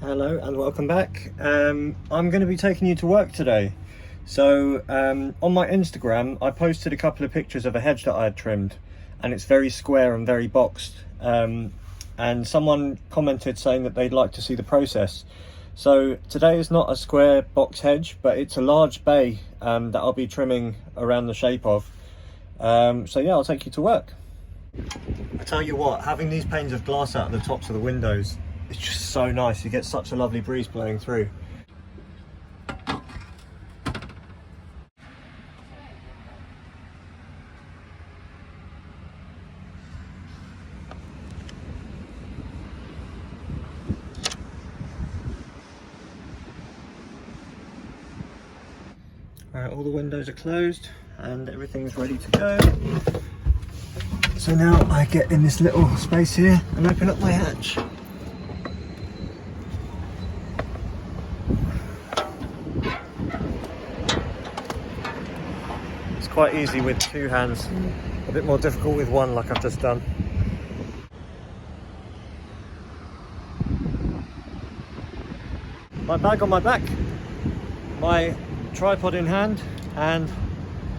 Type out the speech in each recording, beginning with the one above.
Hello and welcome back. I'm going to be taking you to work today. So on my Instagram I posted a couple of pictures of a hedge that I had trimmed, and it's very square and very boxed, and someone commented saying that they'd like to see the process. So today is not a square box hedge, but it's a large bay that I'll be trimming around the shape of. So yeah, I'll take you to work. I tell you what, having these panes of glass out of the tops of the windows, it's just so nice. You get such a lovely breeze blowing through. Alright, all the windows are closed and everything's ready to go. So now I get in this little space here and open up my hatch. It's quite easy with two hands, a bit more difficult with one like I've just done. My bag on my back, my tripod in hand, and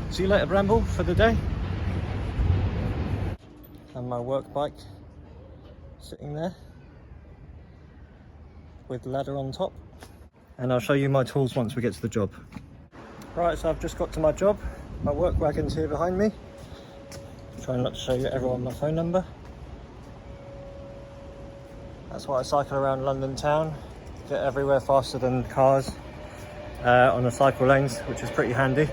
see you later Bramble for the day. And my work bike sitting there with the ladder on top. And I'll show you my tools once we get to the job. Right, so I've just got to my job. My work wagon's here behind me. Trying not to show you everyone my phone number. That's why I cycle around London town. Get everywhere faster than cars on the cycle lanes, which is pretty handy.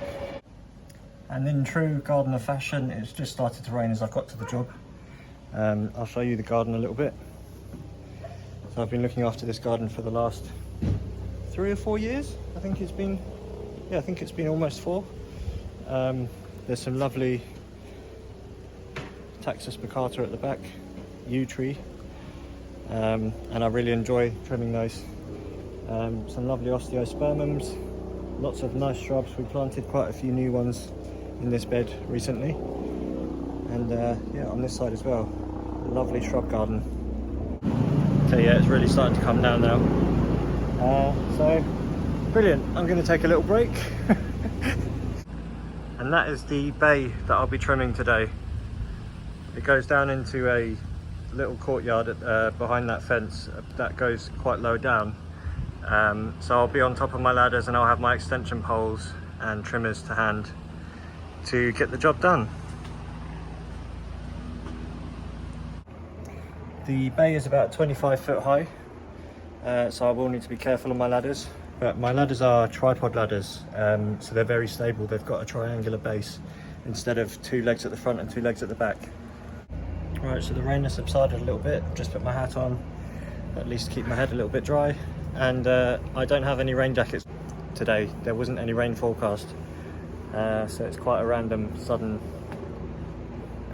And in true gardener fashion, it's just started to rain as I've got to the job. I'll show you the garden a little bit. So I've been looking after this garden for the last 3 or 4 years. I think it's been almost 4. There's some lovely Taxus baccata at the back, yew tree, and I really enjoy trimming those. Some lovely osteospermums, lots of nice shrubs. We planted quite a few new ones in this bed recently, and yeah, on this side as well, lovely shrub garden. Okay, yeah, it's really starting to come down now. So brilliant. I'm going to take a little break. And that is the bay that I'll be trimming today. It goes down into a little courtyard behind that fence that goes quite low down. So I'll be on top of my ladders and I'll have my extension poles and trimmers to hand to get the job done. The bay is about 25 foot high, so I will need to be careful on my ladders. But my ladders are tripod ladders, so they're very stable. They've got a triangular base instead of 2 legs at the front and 2 legs at the back. Right, so the rain has subsided a little bit. Just put my hat on, at least keep my head a little bit dry. And I don't have any rain jackets today. There wasn't any rain forecast, so it's quite a random, sudden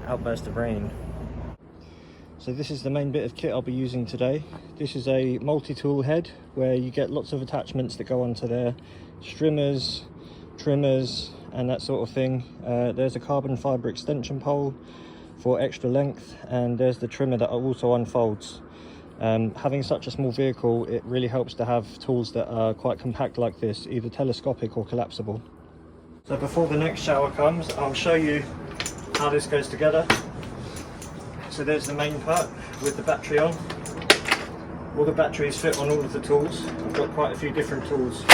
outburst of rain. So this is the main bit of kit I'll be using today. This is a multi-tool head where you get lots of attachments that go onto there. Strimmers, trimmers, and that sort of thing. There's a carbon fibre extension pole for extra length, and there's the trimmer that also unfolds. Having such a small vehicle, it really helps to have tools that are quite compact like this, either telescopic or collapsible. So before the next shower comes, I'll show you how this goes together. So there's the main part with the battery on. All the batteries fit on all of the tools. I've got quite a few different tools,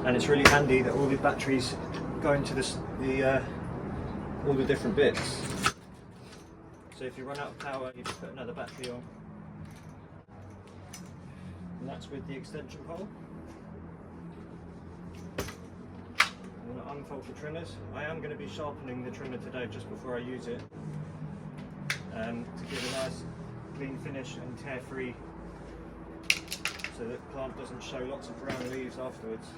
and it's really handy that all the batteries go into all the different bits. So if you run out of power, you just put another battery on. And that's with the extension pole. I'm going to unfold the trimmers. I am going to be sharpening the trimmer today just before I use it, to give a nice clean finish and tear free, so that the plant doesn't show lots of brown leaves afterwards.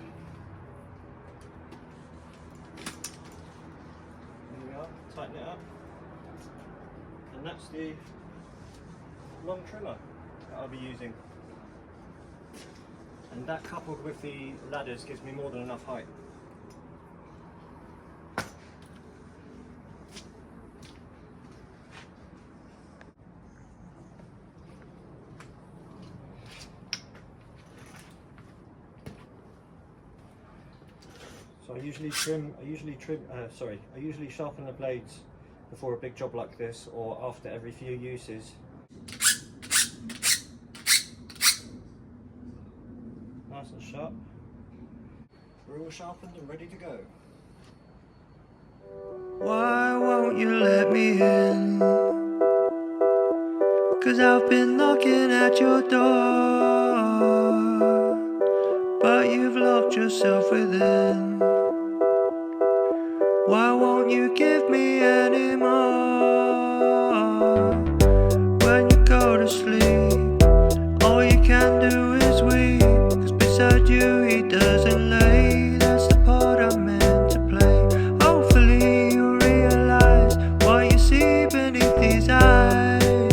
There we are, tighten it up. And that's the long trimmer that I'll be using. And that coupled with the ladders gives me more than enough height. So I usually sharpen the blades before a big job like this, or after every few uses. Nice and sharp. We're all sharpened and ready to go. Why won't you let me in? 'Cause I've been knocking at your door, but you've locked yourself within. Why won't you give me any more? When you go to sleep, all you can do is weep. 'Cause beside you he doesn't lay. That's the part I'm meant to play. Hopefully you realize what you see beneath these eyes.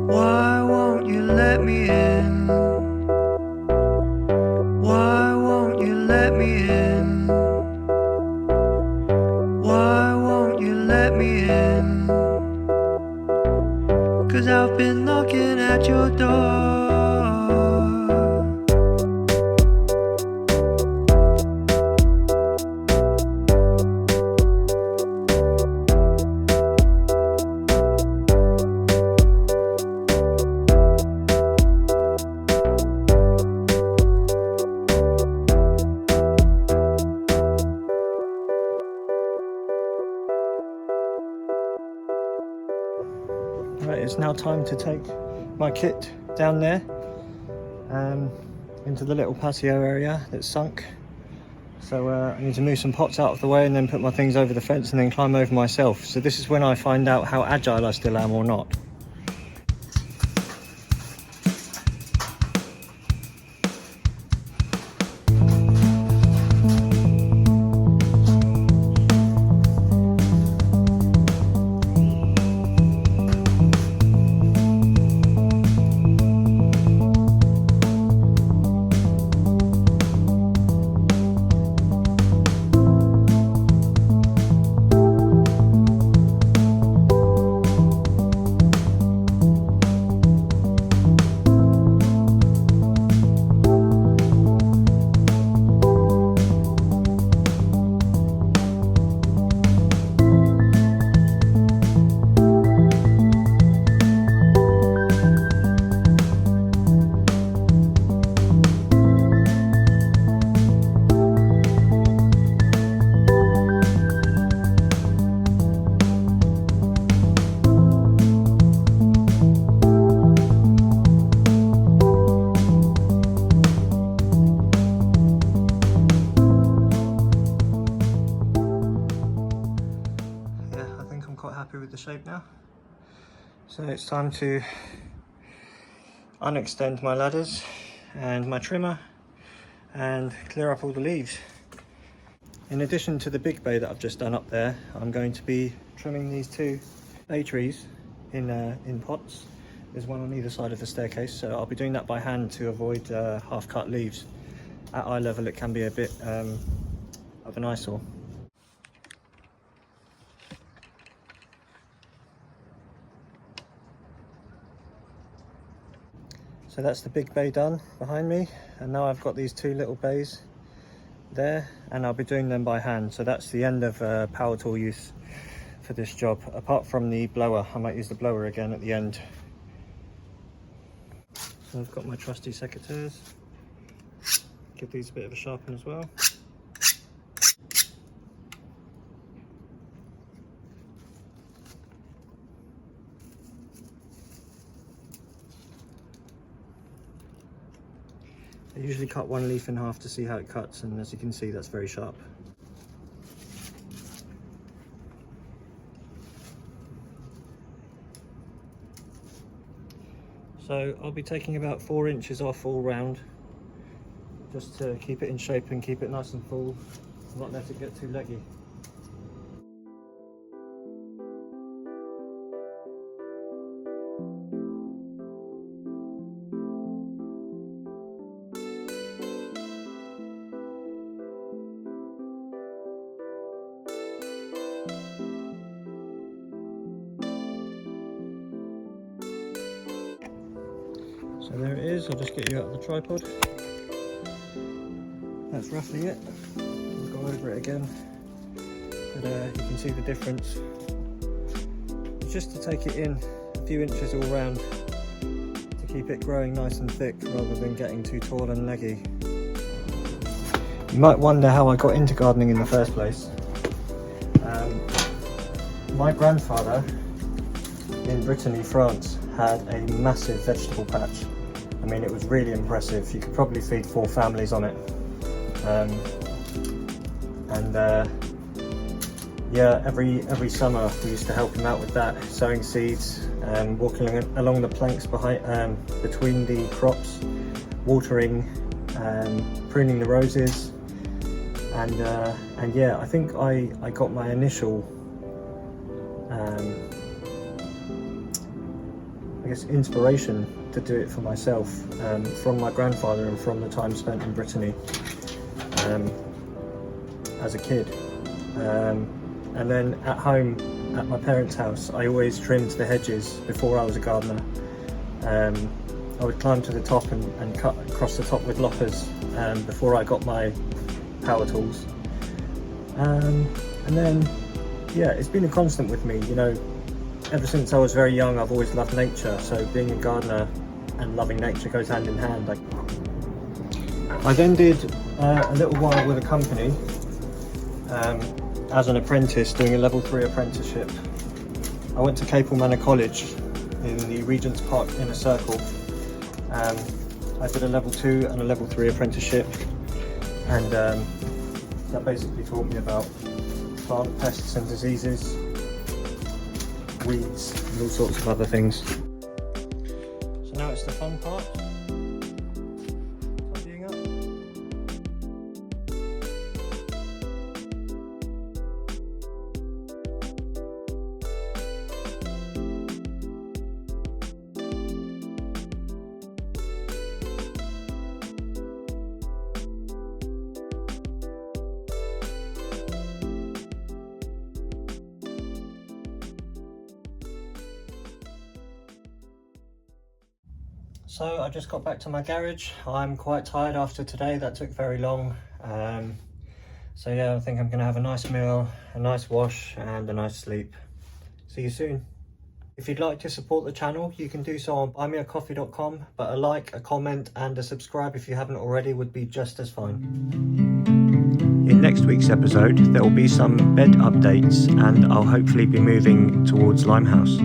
Why won't you let me in? Why won't you let me in? Why won't you let me in? 'Cause I've been knocking at your door. Right, it's now time to take my kit down there into the little patio area that's sunk. So I need to move some pots out of the way and then put my things over the fence and then climb over myself. So this is when I find out how agile I still am or not. With the shape now, so it's time to unextend my ladders and my trimmer and clear up all the leaves. In addition to the big bay that I've just done up there, I'm going to be trimming these two bay trees in pots. There's one on either side of the staircase, so I'll be doing that by hand to avoid half-cut leaves. At eye level it can be a bit of an eyesore. So that's the big bay done behind me, and now I've got these two little bays there, and I'll be doing them by hand. So that's the end of power tool use for this job, apart from the blower. I might use the blower again at the end. So I've got my trusty secateurs. Give these a bit of a sharpen as well. I usually cut one leaf in half to see how it cuts, and as you can see, that's very sharp. So I'll be taking about 4 inches off all round, just to keep it in shape and keep it nice and full, not let it get too leggy. So there it is, I'll just get you out of the tripod. that's roughly it. I'll go over it again, but you can see the difference. Just to take it in a few inches all round to keep it growing nice and thick rather than getting too tall and leggy. You might wonder how I got into gardening in the first place. My grandfather in Brittany, France, had a massive vegetable patch. I mean, it was really impressive. You could probably feed 4 families on it. Yeah, every summer we used to help him out with that, sowing seeds, walking along the planks behind, between the crops, watering, pruning the roses, and yeah, I think I got my initial, I guess, inspiration to do it for myself from my grandfather and from the time spent in Brittany as a kid. And then at home, at my parents' house, I always trimmed the hedges before I was a gardener. I would climb to the top and cut across the top with loppers before I got my power tools. And then, yeah, it's been a constant with me, you know. Ever since I was very young, I've always loved nature, so being a gardener and loving nature goes hand in hand. I then did a little while with a company as an apprentice, doing a level 3 apprenticeship. I went to Capel Manor College in the Regent's Park Inner Circle. I did a level 2 and a level 3 apprenticeship, and that basically taught me about plant pests and diseases, weeds, and all sorts of other things. So now it's the fun part. Tidying up. So I just got back to my garage. I'm quite tired after today, that took very long. So yeah, I think I'm gonna have a nice meal, a nice wash and a nice sleep. See you soon. If you'd like to support the channel, you can do so on buymeacoffee.com, but a like, a comment and a subscribe if you haven't already would be just as fine. In next week's episode, there will be some bed updates and I'll hopefully be moving towards Limehouse.